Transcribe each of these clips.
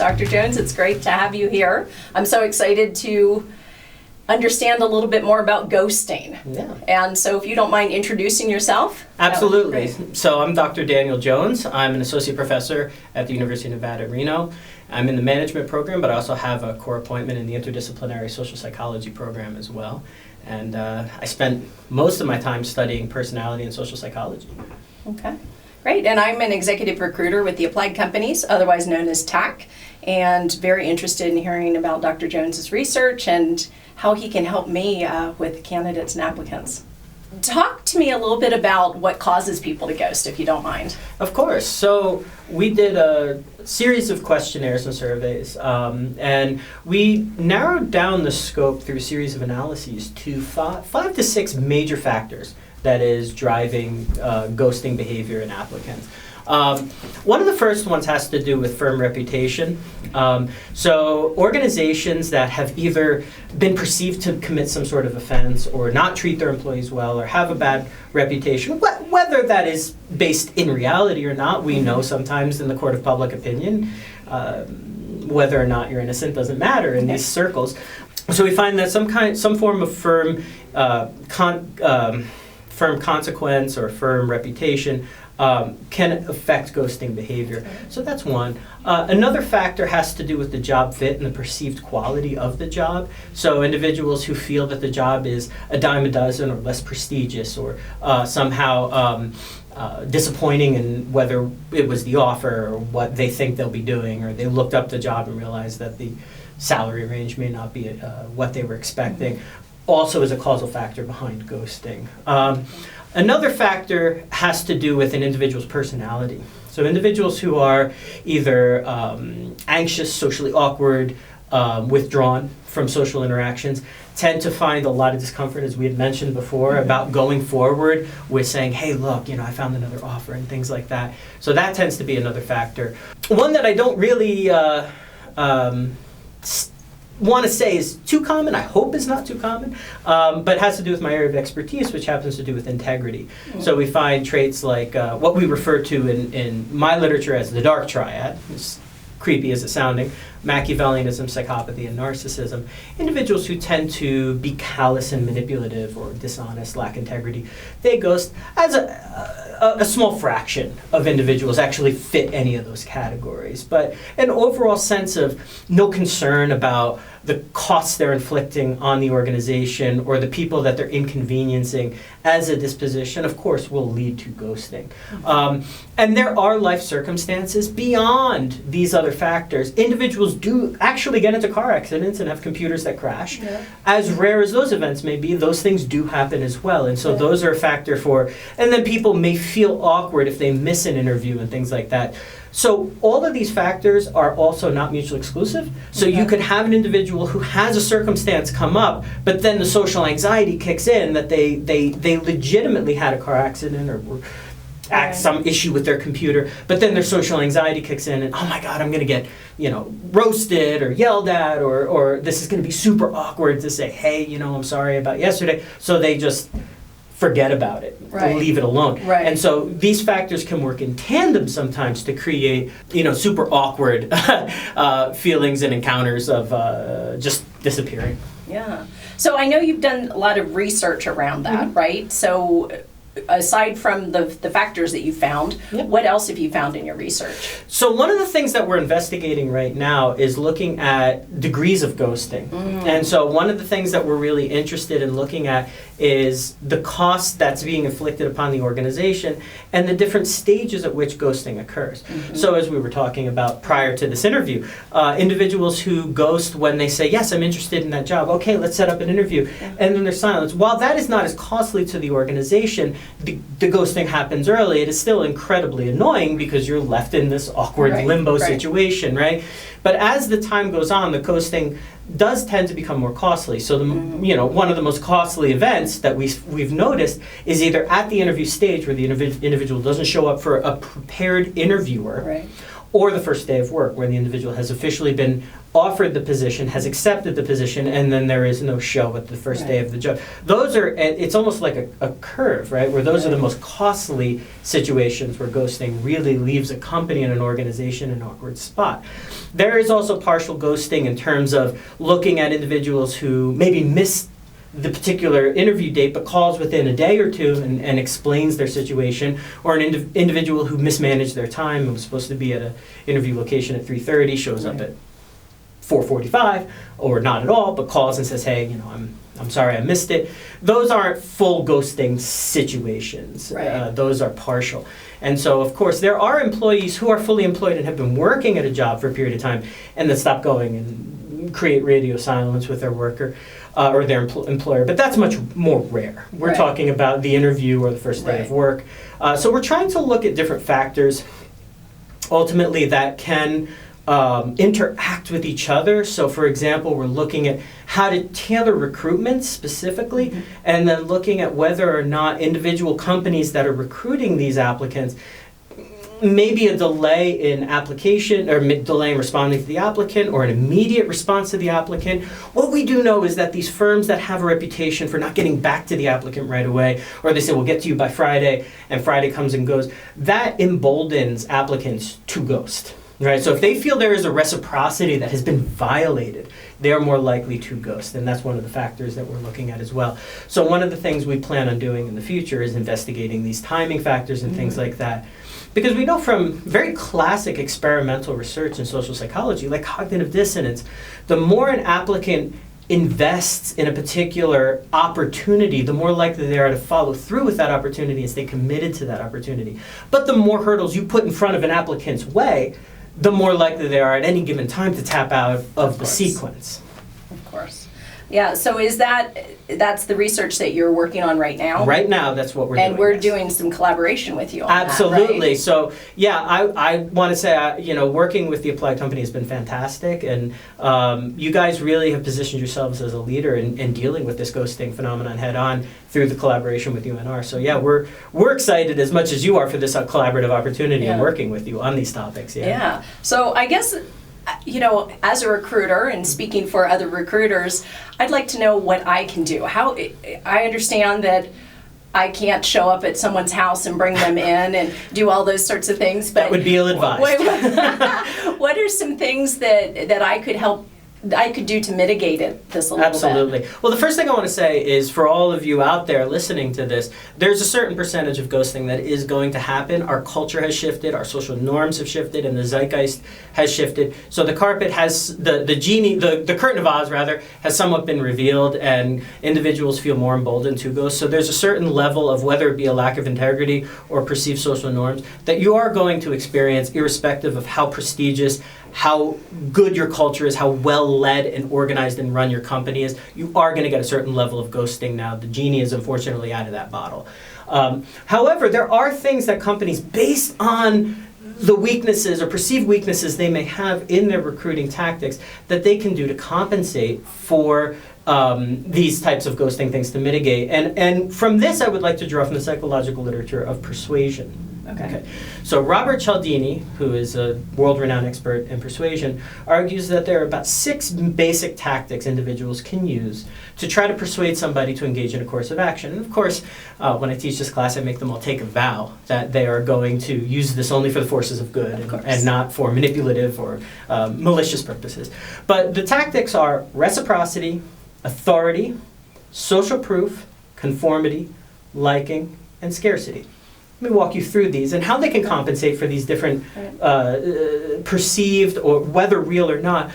Dr. Jones, it's great to have you here. I'm so excited to understand a little bit more about ghosting. Yeah. And so if you don't mind introducing yourself. Absolutely. So I'm Dr. Daniel Jones. I'm an associate professor at the University of Nevada, Reno. I'm in the management program, but I also have a core appointment in the interdisciplinary social psychology program as well. And I spent most of my time studying personality and social psychology. Okay, great. And I'm an executive recruiter with the Applied Companies, otherwise known as TAC, and very interested in hearing about Dr. Jones's research and how he can help me with candidates and applicants. Talk to me a little bit about what causes people to ghost, if you don't mind. Of course. So we did a series of questionnaires and surveys, and we narrowed down the scope through a series of analyses to five to six major factors that is driving ghosting behavior in applicants. One of the first ones has to do with firm reputation. So organizations that have either been perceived to commit some sort of offense or not treat their employees well or have a bad reputation, whether that is based in reality or not, we know sometimes in the court of public opinion, whether or not you're innocent doesn't matter in these circles. So we find that some form of firm consequence or firm reputation can affect ghosting behavior. So that's one. Another factor has to do with the job fit and the perceived quality of the job. So individuals who feel that the job is a dime a dozen or less prestigious or somehow disappointing in whether it was the offer or what they think they'll be doing, or they looked up the job and realized that the salary range may not be what they were expecting, also is a causal factor behind ghosting. Another factor has to do with an individual's personality. So individuals who are either anxious, socially awkward, withdrawn from social interactions tend to find a lot of discomfort, as we had mentioned before, about going forward with saying, hey, look, I found another offer and things like that. So that tends to be another factor. One that I don't really want to say is too common, I hope is not too common, but has to do with my area of expertise, which happens to do with integrity. So we find traits like what we refer to in my literature as the dark triad, as creepy as it's sounding, Machiavellianism, psychopathy, and narcissism. Individuals who tend to be callous and manipulative or dishonest, lack integrity, they ghost. As a small fraction of individuals actually fit any of those categories, but an overall sense of no concern about the costs they're inflicting on the organization or the people that they're inconveniencing as a disposition, of course, will lead to ghosting. And there are life circumstances beyond these other factors. Individuals do actually get into car accidents and have computers that crash. Yeah. As rare as those events may be, those things do happen as well. And so those are a factor for, and then people may feel awkward if they miss an interview and things like that. So all of these factors are also not mutually exclusive. So you could have an individual who has a circumstance come up, but then the social anxiety kicks in that they legitimately had a car accident or were at some issue with their computer, but then their social anxiety kicks in and, oh my God, I'm going to get, roasted or yelled at, or this is going to be super awkward to say, hey, I'm sorry about yesterday. So they just forget about it, leave it alone. Right. And so these factors can work in tandem sometimes to create, super awkward feelings and encounters of just disappearing. Yeah. So I know you've done a lot of research around that, right? So aside from the factors that you found, what else have you found in your research? So one of the things that we're investigating right now is looking at degrees of ghosting. And so one of the things that we're really interested in looking at is the cost that's being inflicted upon the organization and the different stages at which ghosting occurs. So as we were talking about prior to this interview, individuals who ghost when they say, yes, I'm interested in that job, okay, let's set up an interview, and then there's silence. While that is not as costly to the organization, the ghosting happens early, it is still incredibly annoying because you're left in this awkward limbo situation, right? But as the time goes on, the ghosting does tend to become more costly. So one of the most costly events that we've noticed is either at the interview stage where the individual doesn't show up for a prepared interviewer, or the first day of work, where the individual has officially been offered the position, has accepted the position, and then there is no show at the first day of the job. Those are, it's almost like a curve, right? Where those are the most costly situations where ghosting really leaves a company and an organization in an awkward spot. There is also partial ghosting in terms of looking at individuals who maybe missed the particular interview date but calls within a day or two and explains their situation, or an individual who mismanaged their time and was supposed to be at an interview location at 3:30, shows up at 4:45 or not at all, but calls and says, hey, you know, I'm sorry I missed it. Those aren't full ghosting situations. Those are partial. And so, of course, there are employees who are fully employed and have been working at a job for a period of time and then stop going and create radio silence with their worker or their employer. But that's much more rare. We're talking about the interview or the first day of work. So we're trying to look at different factors, ultimately, that can interact with each other. So, for example, we're looking at how to tailor recruitment specifically, and then looking at whether or not individual companies that are recruiting these applicants, maybe a delay in application or delay in responding to the applicant, or an immediate response to the applicant. What we do know is that these firms that have a reputation for not getting back to the applicant right away, or they say we'll get to you by Friday, and Friday comes and goes, that emboldens applicants to ghost. Right, so if they feel there is a reciprocity that has been violated, they are more likely to ghost, and that's one of the factors that we're looking at as well. So one of the things we plan on doing in the future is investigating these timing factors and things like that, because we know from very classic experimental research in social psychology, like cognitive dissonance, the more an applicant invests in a particular opportunity, the more likely they are to follow through with that opportunity and stay committed to that opportunity. But the more hurdles you put in front of an applicant's way, the more likely they are at any given time to tap out of the sequence. Of course. Yeah, so that's the research that you're working on right now? Right now, that's what we're doing. And we're doing some collaboration with you on Absolutely. that, right? So, yeah, I want to say, working with the Applied company has been fantastic, and you guys really have positioned yourselves as a leader in dealing with this ghosting phenomenon head on through the collaboration with UNR. So, yeah, we're excited as much as you are for this collaborative opportunity and working with you on these topics. Yeah. So, I guess, as a recruiter and speaking for other recruiters, I'd like to know what I can do. I understand that I can't show up at someone's house and bring them in and do all those sorts of things. But that would be ill-advised. What are some things that I could do to mitigate this a little bit? Absolutely. Well, the first thing I want to say is, for all of you out there listening to this, there's a certain percentage of ghosting that is going to happen. Our culture has shifted, our social norms have shifted, and the zeitgeist has shifted. So the carpet has, the curtain of Oz, rather, has somewhat been revealed, and individuals feel more emboldened to ghost. So there's a certain level of, whether it be a lack of integrity or perceived social norms, that you are going to experience, irrespective of how prestigious, how good your culture is, how well led and organized and run your company is. You are going to get a certain level of ghosting now. The genie is unfortunately out of that bottle. However, there are things that companies, based on the weaknesses or perceived weaknesses they may have in their recruiting tactics, that they can do to compensate for these types of ghosting things, to mitigate. And from this, I would like to draw from the psychological literature of persuasion. Okay. So Robert Cialdini, who is a world-renowned expert in persuasion, argues that there are about 6 basic tactics individuals can use to try to persuade somebody to engage in a course of action. And of course, when I teach this class, I make them all take a vow that they are going to use this only for the forces of good and not for manipulative or malicious purposes. But the tactics are reciprocity, authority, social proof, conformity, liking, and scarcity. Let me walk you through these and how they can compensate for these different perceived, or whether real or not,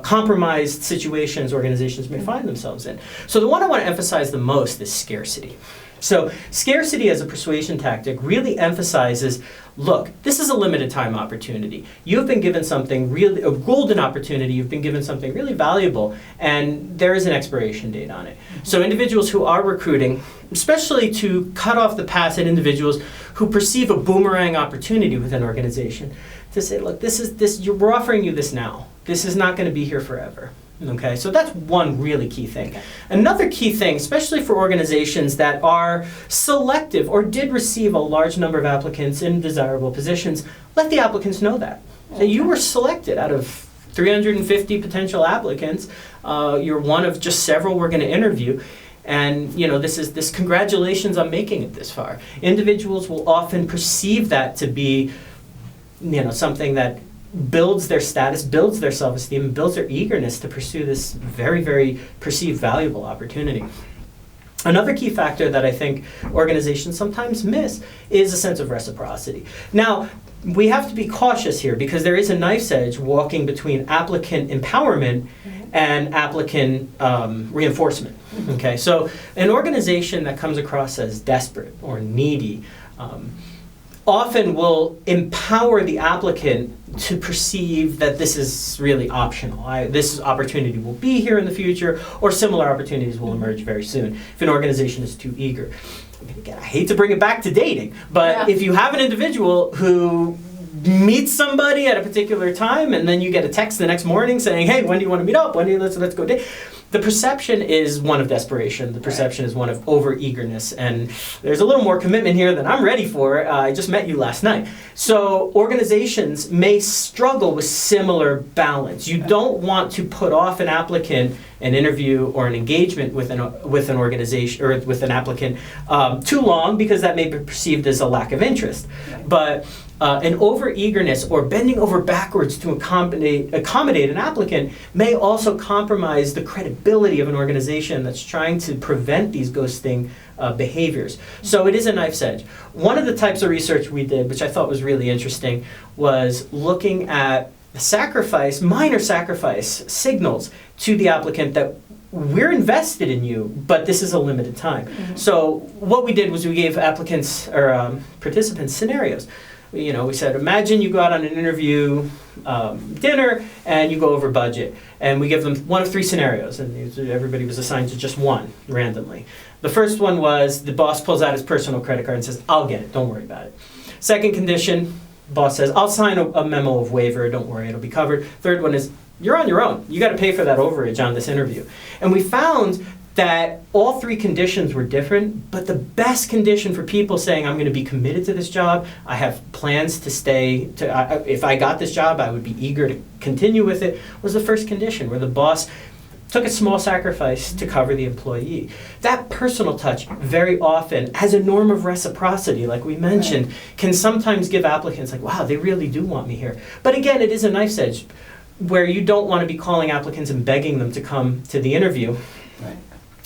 compromised situations organizations may find themselves in. So the one I want to emphasize the most is scarcity. So scarcity as a persuasion tactic really emphasizes, look, this is a limited time opportunity. You've been given something really, a golden opportunity, you've been given something really valuable, and there is an expiration date on it. So individuals who are recruiting, especially to cut off the pass at individuals who perceive a boomerang opportunity with an organization, to say, look, we're offering you this now. This is not going to be here forever. Okay, so that's one really key thing. Okay. Another key thing, especially for organizations that are selective or did receive a large number of applicants in desirable positions, let the applicants know that. So you were selected out of 350 potential applicants. You're one of just several we're going to interview. And this congratulations on making it this far. Individuals will often perceive that to be something that builds their status, builds their self-esteem, and builds their eagerness to pursue this very, very perceived valuable opportunity. Another key factor that I think organizations sometimes miss is a sense of reciprocity. Now, we have to be cautious here because there is a knife's edge walking between applicant empowerment and applicant reinforcement. Okay, so an organization that comes across as desperate or needy often will empower the applicant to perceive that this is really optional. This opportunity will be here in the future, or similar opportunities will emerge very soon if an organization is too eager. I mean, again, I hate to bring it back to dating, but if you have an individual who meets somebody at a particular time and then you get a text the next morning saying, hey, when do you want to meet up? Let's go date? The perception is one of desperation. The perception is one of over-eagerness. And there's a little more commitment here than I'm ready for. I just met you last night. So organizations may struggle with similar balance. You don't want to put off an applicant, an interview, or an engagement with an organization or with an applicant too long because that may be perceived as a lack of interest. But an over-eagerness or bending over backwards to accommodate an applicant may also compromise the credibility of an organization that's trying to prevent these ghosting behaviors. So it is a knife's edge. One of the types of research we did, which I thought was really interesting, was looking at minor sacrifice signals to the applicant that we're invested in you, but this is a limited time. So what we did was we gave applicants or participants scenarios. We said, imagine you go out on an interview dinner and you go over budget. And we give them one of three scenarios, and everybody was assigned to just one randomly. The first one was the boss pulls out his personal credit card and says, I'll get it, don't worry about it. Second condition, boss says, I'll sign a memo of waiver, don't worry, it'll be covered. Third one is, you're on your own. You got to pay for that overage on this interview. And we found that all three conditions were different, but the best condition for people saying, I'm going to be committed to this job, I have plans to stay, if I got this job, I would be eager to continue with it, was the first condition, where the boss took a small sacrifice to cover the employee. That personal touch very often, as a norm of reciprocity, like we mentioned, can sometimes give applicants like, wow, they really do want me here. But again, it is a knife's edge, where you don't want to be calling applicants and begging them to come to the interview.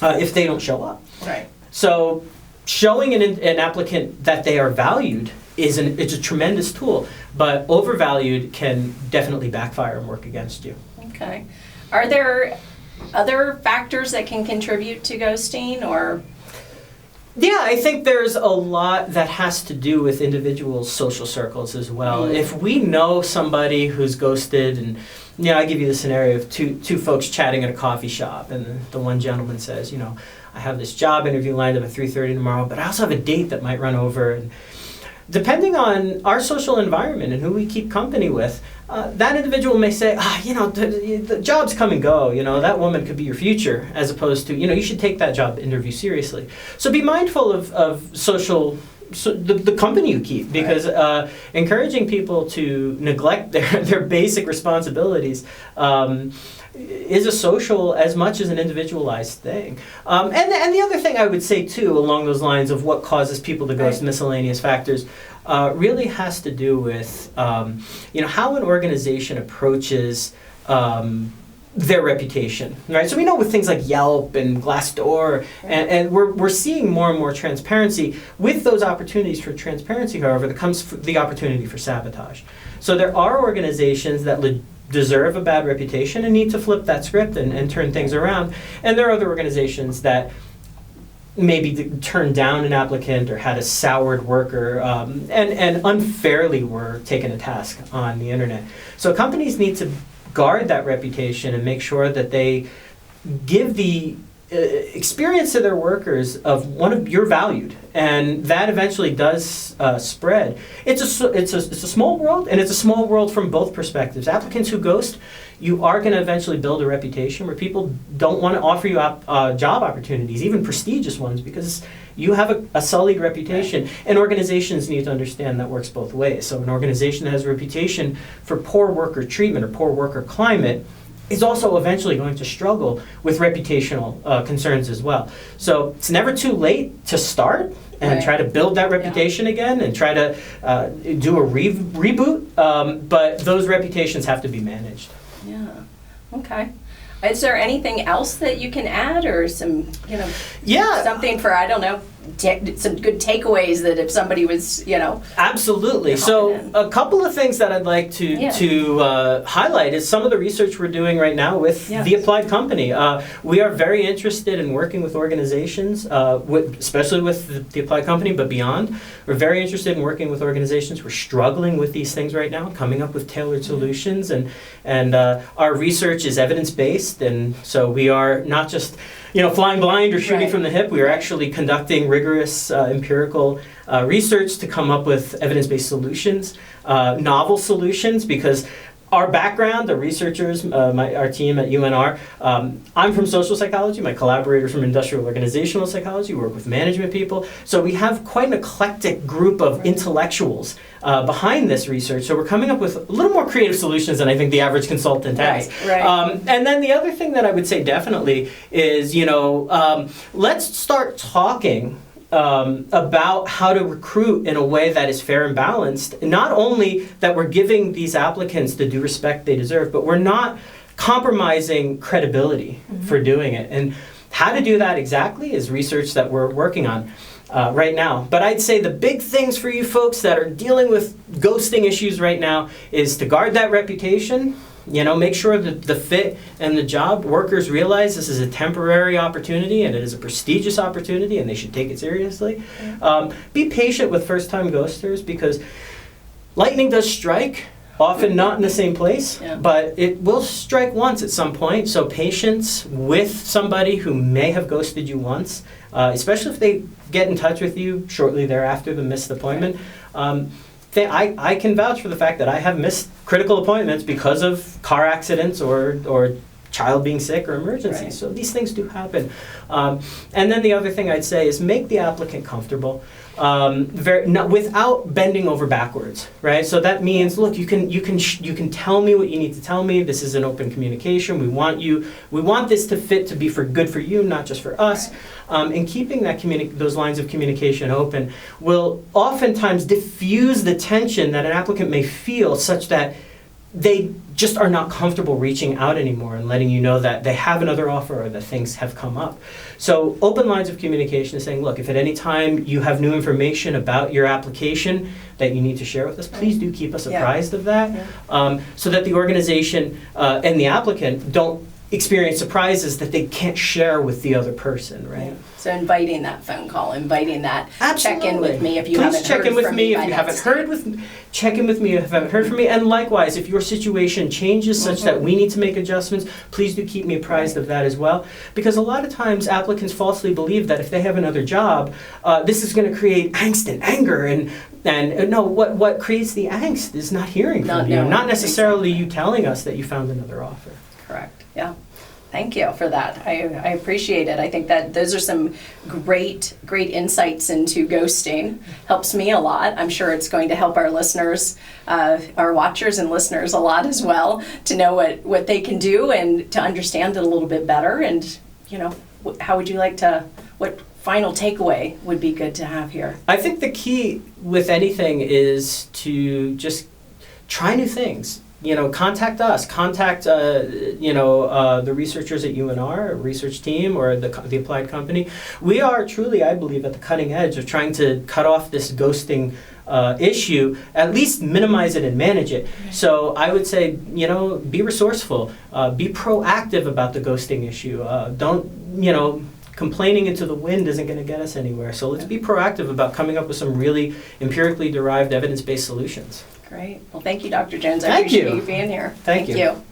If they don't show up. Right. So showing an applicant that they are valued it's a tremendous tool, but overvalued can definitely backfire and work against you. Okay. Are there other factors that can contribute to ghosting, or? Yeah, I think there's a lot that has to do with individuals' social circles as well. If we know somebody who's ghosted, and I give you the scenario of two folks chatting at a coffee shop, and the one gentleman says, I have this job interview lined up at 3:30 tomorrow, but I also have a date that might run over. And depending on our social environment and who we keep company with, that individual may say, the jobs come and go, that woman could be your future, as opposed to, you should take that job interview seriously. So be mindful of social, the company you keep, because encouraging people to neglect their basic responsibilities is a social as much as an individualized thing. And the other thing I would say too, along those lines of what causes people to ghost, miscellaneous factors, really has to do with how an organization approaches their reputation, right? So we know with things like Yelp and Glassdoor, and we're seeing more and more transparency. With those opportunities for transparency, however, there comes the opportunity for sabotage. So there are organizations that deserve a bad reputation and need to flip that script and turn things around. And there are other organizations that maybe turned down an applicant or had a soured worker and unfairly were taken to task on the internet. So companies need to guard that reputation and make sure that they give the experience to their workers of you're valued, and that eventually does spread. It's a small world, and it's a small world from both perspectives. Applicants who ghost, you are going to eventually build a reputation where people don't want to offer you job opportunities, even prestigious ones, because you have a sullied reputation. And organizations need to understand that works both ways. So an organization that has a reputation for poor worker treatment or poor worker climate is also eventually going to struggle with reputational concerns as well. So it's never too late to start and try to build that reputation again and try to do a reboot, but those reputations have to be managed. Yeah, okay. Is there anything else that you can add, or some, something for, I don't know, some good takeaways that if somebody was, Absolutely. So a couple of things that I'd like to highlight is some of the research we're doing right now with the Applied Company. We are very interested in working with organizations, especially with the Applied Company, but beyond. We're very interested in working with organizations who are struggling with these things right now, coming up with tailored solutions, and our research is evidence-based, and so we are not just flying blind or shooting from the hip. We are actually conducting rigorous empirical research to come up with evidence-based solutions, novel solutions, because our background, the researchers, our team at UNR, I'm from social psychology, my collaborators from industrial organizational psychology, we work with management people. So we have quite an eclectic group of intellectuals behind this research. So we're coming up with a little more creative solutions than I think the average consultant has. And then the other thing that I would say definitely is, let's start talking about how to recruit in a way that is fair and balanced. Not only that we're giving these applicants the due respect they deserve, but we're not compromising credibility for doing it. And how to do that exactly is research that we're working on right now. But I'd say the big things for you folks that are dealing with ghosting issues right now is to guard that reputation. Make sure that the fit and the job workers realize this is a temporary opportunity and it is a prestigious opportunity and they should take it seriously. Be patient with first-time ghosters, because lightning does strike, often not in the same place, but it will strike once at some point. So patience with somebody who may have ghosted you once, especially if they get in touch with you shortly thereafter the missed appointment. I can vouch for the fact that I have missed critical appointments because of car accidents or child being sick or emergencies. So these things do happen. And then the other thing I'd say is make the applicant comfortable. Without bending over backwards, right? So that means, look, you can tell me what you need to tell me. This is an open communication. We want this to fit to be good for you, not just for us. And keeping those lines of communication open will oftentimes diffuse the tension that an applicant may feel, such that they just are not comfortable reaching out anymore and letting you know that they have another offer or that things have come up. So open lines of communication is saying, look, if at any time you have new information about your application that you need to share with us, please do keep us apprised of that, so that the organization and the applicant don't experience surprises that they can't share with the other person, right? So inviting that phone call, inviting that check-in with me if you Please haven't check heard in with from me me. if you haven't heard with me. Check in with me if you haven't heard from me. And likewise, if your situation changes such that we need to make adjustments, please do keep me apprised of that as well. Because a lot of times applicants falsely believe that if they have another job, this is going to create angst and anger. And no, what creates the angst is not hearing from you, not necessarily you telling us that you found another offer. Correct. Yeah. Thank you for that. I appreciate it. I think that those are some great insights into ghosting. Helps me a lot. I'm sure it's going to help our listeners, our watchers and listeners a lot as well, to know what they can do and to understand it a little bit better. And, how would you like to, what final takeaway would be good to have here? I think the key with anything is to just try new things. Contact us, contact, the researchers at UNR, research team, or the Applied Company. We are truly, I believe, at the cutting edge of trying to cut off this ghosting issue, at least minimize it and manage it. So I would say, be resourceful, be proactive about the ghosting issue. Don't, complaining into the wind isn't going to get us anywhere. So let's be proactive about coming up with some really empirically derived evidence-based solutions. Great. Well, thank you, Dr. Jones. I appreciate you being here. Thank you.